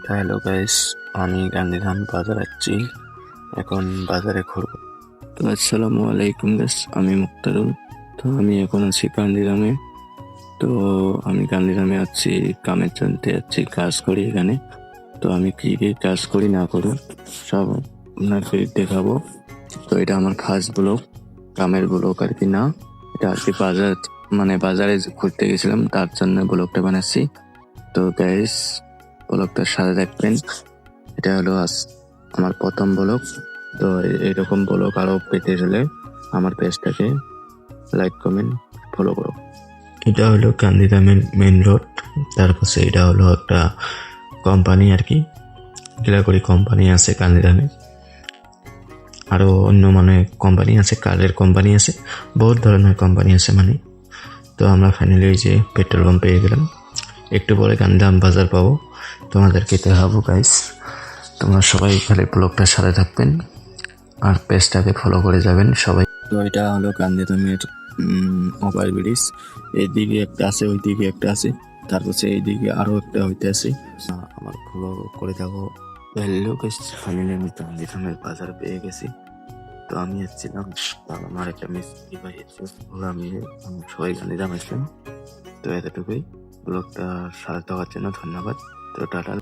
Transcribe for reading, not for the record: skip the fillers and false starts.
Hello guys, আমি গান্ধীধাম বাজার যাচ্ছি। এখন বাজারে ঘুরবো। তো আসসালামু আলাইকুম গাইস, আমি মুক্তারুল। তো আমি এখন আছি গান্ধীধামে। তো আমি গান্ধীধামে আছি, কামের জন্য যাচ্ছি, কাজ করি এখানে। তো আমি কি কি কাজ করি না করি সব আপনাকে দেখাবো। তো এটা আমার ফার্স্ট ব্লগ, কামের ব্লগ আর কি না। এটা আর কি বাজার, মানে বাজারে ঘুরতে গেছিলাম, তার জন্য ব্লগটা বানাচ্ছি। তো গাইস, ব্লগটার সাথে থাকবেন। এটা হলো আমার প্রথম ব্লগ। তো এইরকম ব্লগ আরো পেতে হলে আমার পেজটাকে লাইক কমেন্ট ফলো করো। এটা হলো গান্ধীধামের মেন রোড। তারপর এটা হলো একটা কোম্পানি আর কি, গিলাকড়ি কোম্পানি আছে গান্ধীধামে। আরো অন্য মানে কোম্পানি আছে, কারের কোম্পানি আছে, বহুত ধরনের কোম্পানি আছে মানে। তো আমরা ফাইনালি যে পেট্রোল পাম্প পেয়ে গেলাম। একটু পরে গান্ধীধাম বাজার পাবো, তোমাদেরকে দেখাবো গাইস। তোমরা সবাই খালি ব্লগটার সাথে থাকবেন আর পেজটাকে ফলো করে যাবেন সবাই। তো এটা হলো গান্ধীধামের ওভার ব্রিজ। এইদিকে একটা আছে, ওইদিকে একটা আছে, তারপর এইদিকে আরো একটা হইতে আছে। আমার ফলো করে থাকো। হ্যালো গাইস, ফাইনালি আমি গান্ধীধামের বাজার পেয়ে গেছি। তো আমি এসেছিলাম, আমার একটা মিস্ত্রি ভাই এসে, আমি সবাই গান্ধীধাম আসলাম। তো এতটুকুই, ব্লগটা সাথে দেওয়ার জন্য ধন্যবাদ। তো টাটা।